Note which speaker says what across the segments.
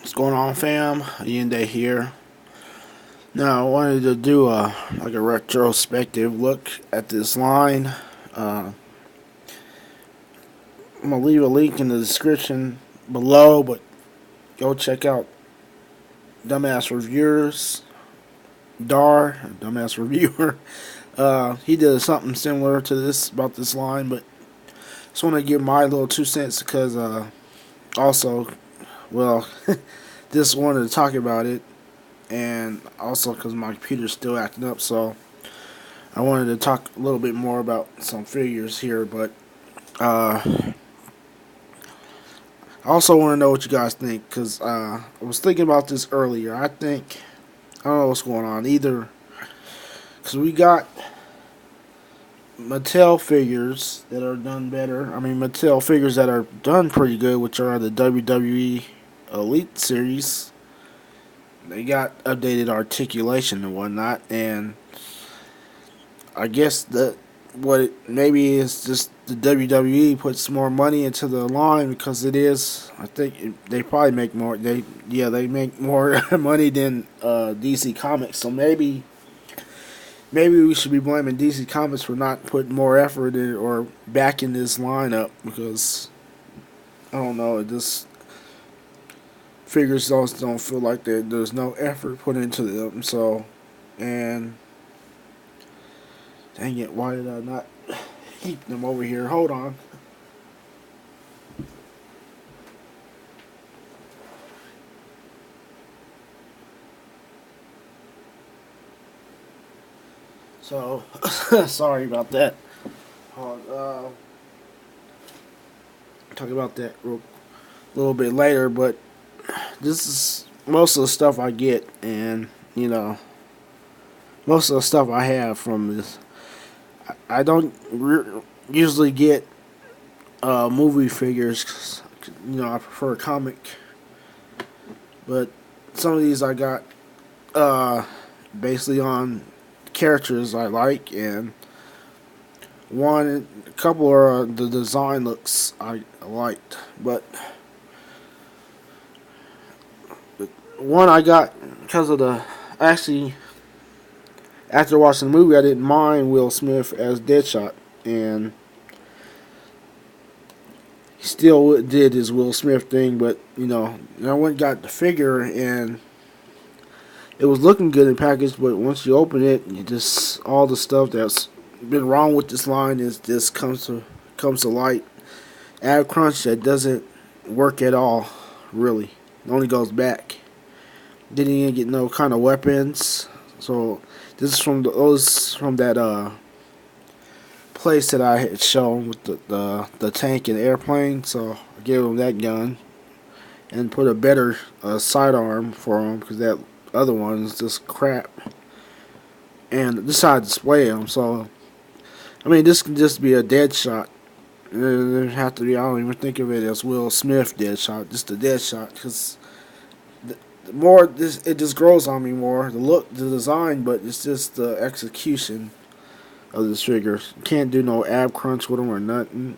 Speaker 1: What's going on, fam? AYINDI'S here. Now, I wanted to do a retrospective look at this line. I'm gonna leave a link in the description below, but go check out Dumbass Reviewers, Dumbass Reviewer. He did something similar to this about this line, but just want to give my little 2 cents because also, well, just wanted to talk about it, and also because my computer's still acting up, so I wanted to talk a little bit more about some figures here, but I also want to know what you guys think, because I was thinking about this earlier. I don't know what's going on either, because we got Mattel figures that are done better. I mean, Mattel figures that are done pretty good, which are the WWE Elite Series. They got updated articulation and whatnot, and I guess that maybe is just the WWE puts more money into the line because it is. I think they probably make more. They make more money than DC Comics. So maybe we should be blaming DC Comics for not putting more effort in or backing this lineup because I don't know. It just figures don't feel like there's no effort put into them. So, and dang it, why did I not keep them over here? Hold on. So, sorry about that. Talk about that a little bit later, but this is most of the stuff I get, and most of the stuff I have from this. I don't usually get movie figures. 'Cause, I prefer comic, but some of these I got basically on characters I like, and a couple are the design looks I liked, but one I got because of actually after watching the movie I didn't mind Will Smith as Deadshot, and he still did his Will Smith thing, but I went and got the figure and it was looking good in package, but once you open it, you just all the stuff that's been wrong with this line is just comes to light. Ab crunch that doesn't work at all, really. It only goes back. Didn't even get no kind of weapons. So this is from that place that I had shown with the tank and airplane. So I gave him that gun and put a better sidearm for him because that other one is just crap. And this how I display him. So I mean, this can just be a Deadshot. There have to be. I don't even think of it as Will Smith Deadshot. Just a Deadshot because the more this it just grows on me more. The look, the design, but it's just the execution of this figure. Can't do no ab crunch with him or nothing.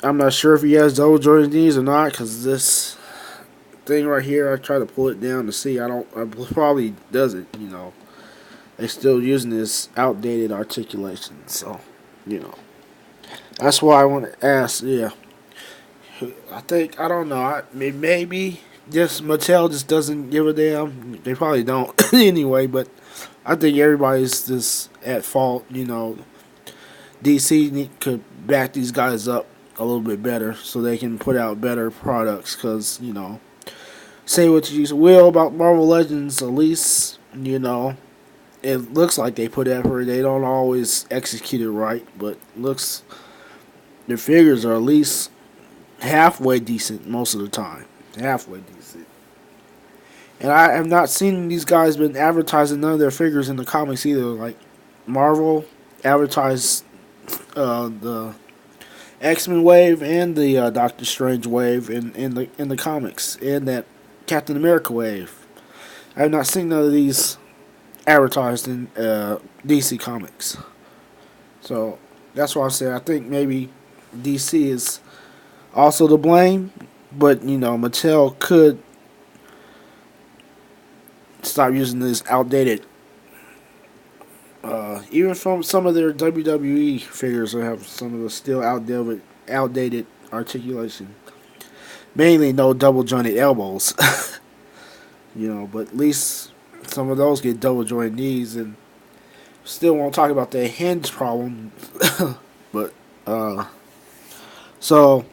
Speaker 1: I'm not sure if he has double jointed knees or not because this thing right here, I try to pull it down to see. I probably doesn't. They're still using this outdated articulation. So, that's why I want to ask. Yeah, I don't know. Maybe just Mattel just doesn't give a damn. They probably don't anyway. But I think everybody's just at fault. DC could back these guys up a little bit better so they can put out better products. Because say what you will about Marvel Legends, at least it looks like they put effort. They don't always execute it right, but their figures are at least halfway decent most of the time. Halfway decent. And I have not seen these guys been advertising none of their figures in the comics either. Like Marvel advertised the X-Men wave and the Doctor Strange wave in the comics, and that Captain America wave. I have not seen none of these advertised in DC Comics. So that's why I said I think maybe DC is also to blame but you know, Mattel could stop using this outdated. Even from some of their WWE figures, will have some of the still outdated articulation. Mainly no double jointed elbows, you know. But at least some of those get double jointed knees, and still won't talk about the hinge problem. But so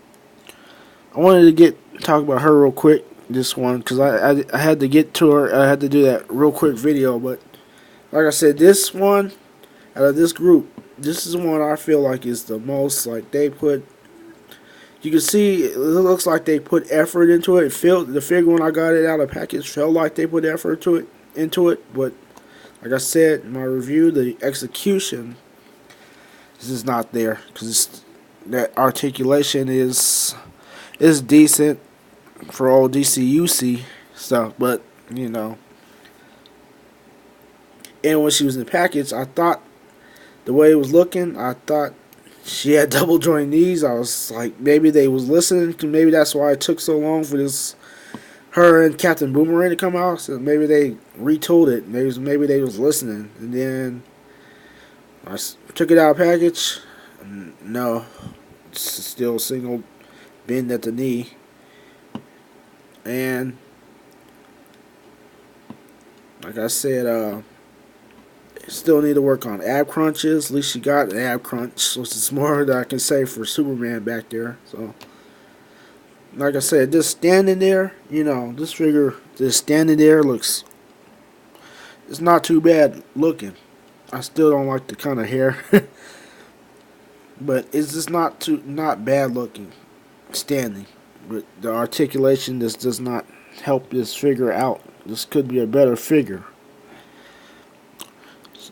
Speaker 1: I wanted to talk about her real quick. This one because I had to get to her. I had to do that real quick video. But like I said, this one out of this group, this is the one I feel like is the most like they put. You can see it looks like they put effort into it. The figure when I got it out of the package felt like they put effort into it. But like I said in my review, the execution is just not there because that articulation is decent for old DCUC stuff, but you know. And when she was in the package, I thought the way it was looking, I thought she had double joint knees. I was like, maybe they was listening. Maybe that's why it took so long for her and Captain Boomerang to come out. So maybe they retooled it. Maybe they was listening. And then I took it out of the package. No, it's still a single bend at the knee. And like I said, still need to work on ab crunches. At least she got an ab crunch, which is more that I can say for Superman back there. So, like I said, just standing there, you know, this figure just standing there it's not too bad looking. I still don't like the kind of hair, but it's just not bad looking standing. But the articulation just does not help this figure out. This could be a better figure.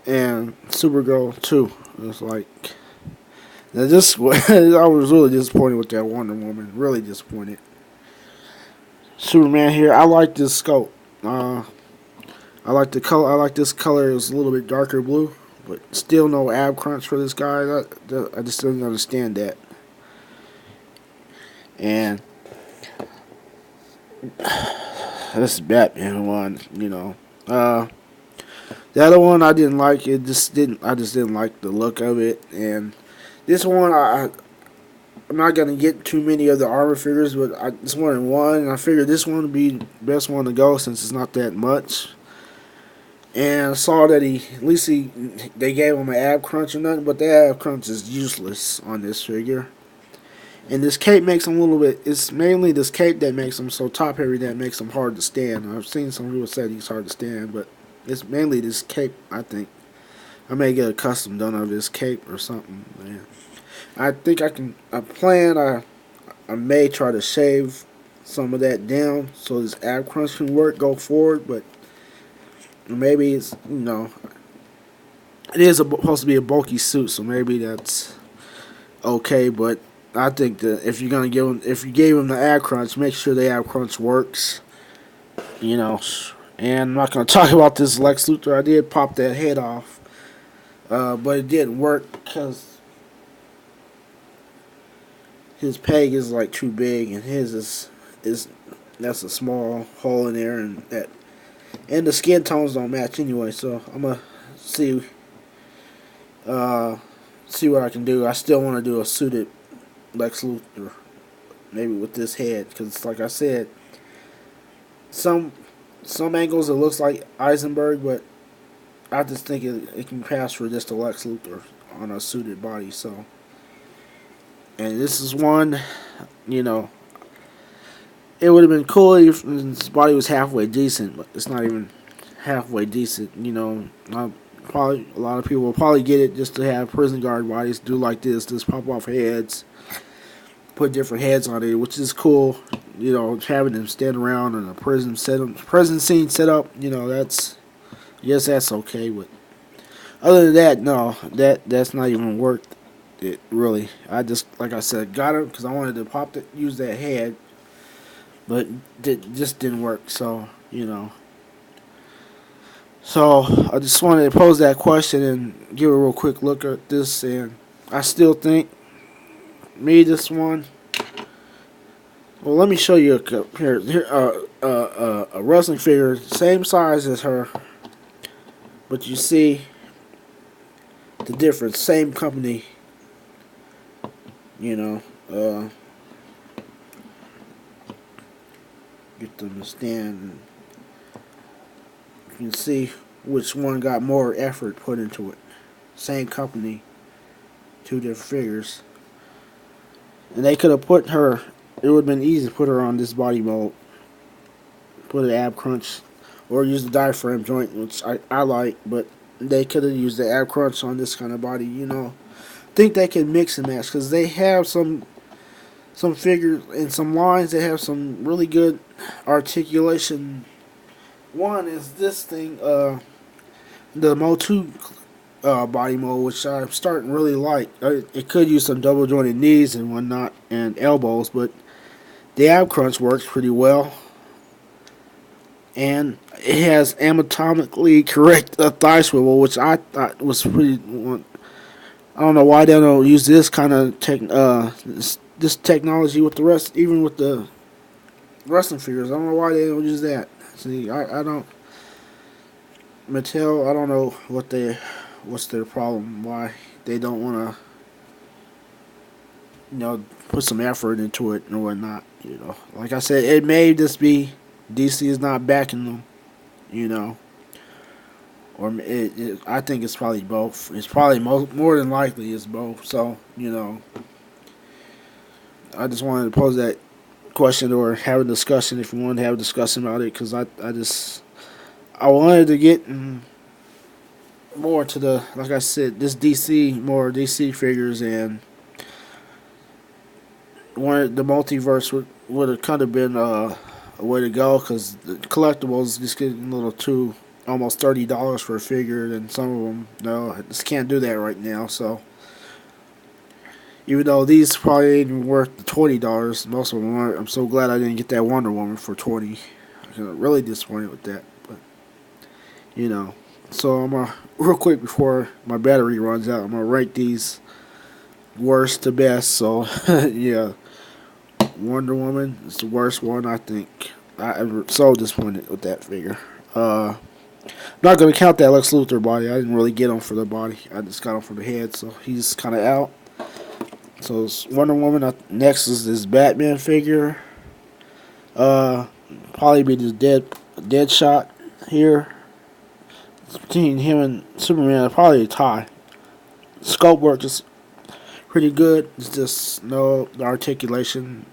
Speaker 1: And Supergirl too. It's like now this. I was really disappointed with that Wonder Woman. Really disappointed. Superman here. I like this scope. I like the color. I like this color. It's a little bit darker blue, but still no ab crunch for this guy. I just didn't understand that. And this is Batman one, you know. The other one I didn't like. I just didn't like the look of it. And this one I'm not gonna get too many of the armor figures, but I just wanted one. And I figured this one would be the best one to go since it's not that much. And I saw that they gave him an ab crunch or nothing, but the ab crunch is useless on this figure. And this cape makes him a little bit. It's mainly this cape that makes him so top heavy that makes him hard to stand. I've seen some people say he's hard to stand, but it's mainly this cape. I think I may get a custom done of this cape or something. Man. I think I can. I may try to shave some of that down so this ab crunch can go forward, but maybe it's it is supposed to be a bulky suit, so maybe that's okay, but. I think that if you gave him the ab crunch, make sure the ab crunch works. You know, and I'm not gonna talk about this Lex Luthor. I did pop that head off, but it didn't work because his peg is like too big, and his is that's a small hole in there, and the skin tones don't match anyway. So I'm gonna see what I can do. I still want to do a suited Lex Luthor, maybe with this head, because like I said, some angles it looks like Eisenberg, but I just think it can pass for just a Lex Luthor on a suited body. So, and this is one, it would have been cool if his body was halfway decent, but it's not even halfway decent. Probably a lot of people will probably get it just to have prison guard bodies do like this, just pop off heads. Put different heads on it, which is cool. Having them stand around in a prison scene set up. That's okay. But other than that, no, that's not even worth it really. I just, like I said, got it because I wanted to use that head, but it just didn't work. So So I just wanted to pose that question and give a real quick look at this, and I still think. This one, Well, let me show you a wrestling figure, same size as her, but you see the difference. Same company, you know. Get them to stand. You can see which one got more effort put into it. Same company, two different figures. And they could have put her, it would have been easy to put her on this body mold. Put an ab crunch, or use the diaphragm joint, which I like, but they could have used the ab crunch on this kind of body, you know. I think they can mix and match, because they have some figures and some lines that have some really good articulation. One is this thing, the Mo 2 body mold, which I'm starting to really like. It could use some double jointed knees and whatnot and elbows, but the ab crunch works pretty well. And it has anatomically correct thigh swivel, which I thought was pretty. I don't know why they don't use this kind of this technology with the rest, even with the wrestling figures. I don't know why they don't use that. See, I don't. Mattel, I don't know what's their problem, why they don't want to, you know, put some effort into it and whatnot. You know, like I said, it may just be DC is not backing them, you know, or I think it's probably both. It's probably more than likely it's both. So, you know, I just wanted to pose that question or have a discussion if you wanted to have a discussion about it, because I wanted to get more to the, like I said, this more DC figures, and wanted the multiverse would have kind of been a way to go, because the collectibles just getting a little too, almost $30 for a figure, and some of them, no, I just can't do that right now. So even though these probably ain't even worth the $20, most of them aren't. I'm so glad I didn't get that Wonder Woman for $20. I'm really disappointed with that, but you know. So I'm gonna, real quick before my battery runs out, I'm gonna rank these worst to best. So yeah, Wonder Woman is the worst one, I think. I'm so disappointed with that figure. I'm not gonna count that Lex Luthor body. I didn't really get him for the body. I just got him for the head, so he's kind of out. So it's Wonder Woman. Next is this Batman figure. Probably be this Deadshot here. Between him and Superman, probably a tie. Scope work is pretty good. It's just the articulation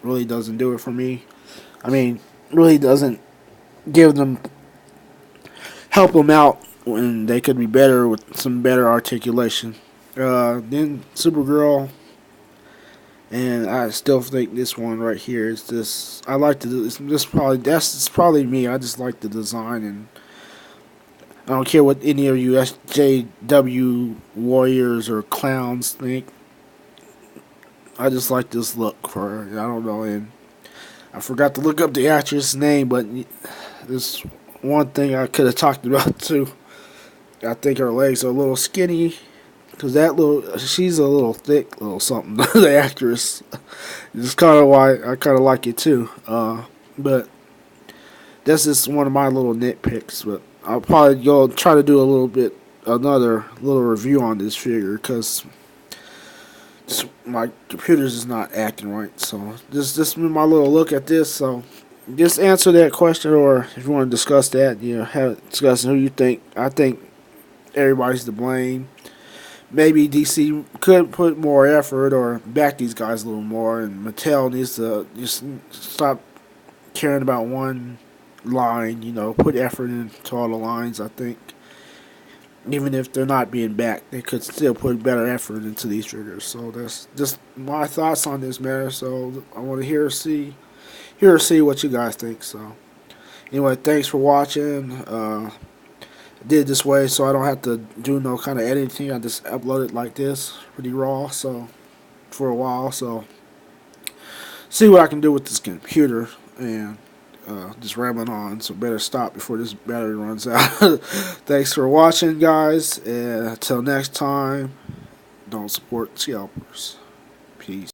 Speaker 1: really doesn't do it for me. I mean, really doesn't help them out when they could be better with some better articulation. Then Supergirl, and I still think this one right here is just, I like that's probably me. I just like the design, and I don't care what any of you SJW warriors or clowns think. I just like this look for her. I don't know, and I forgot to look up the actress' name, but this one thing I could have talked about too. I think her legs are a little skinny, because she's a little thick, little something. The actress. It's kind of why I kind of like it too. But that's just one of my little nitpicks. But I'll probably try to do another little review on this figure, because my computer's just not acting right. So just my little look at this. So just answer that question, or if you want to discuss that, you know, have a discussion who you think. I think everybody's to blame. Maybe DC could put more effort or back these guys a little more, and Mattel needs to just stop caring about one line, you know, put effort into all the lines. I think even if they're not being backed, they could still put better effort into these figures. So that's just my thoughts on this matter. So I want to hear or see what you guys think. So anyway, thanks for watching. I did it this way so I don't have to do no kind of editing. I just upload it like this, pretty raw, so for a while. So see what I can do with this computer, and just rambling on, so better stop before this battery runs out. Thanks for watching, guys, and until next time, don't support scalpers. Peace.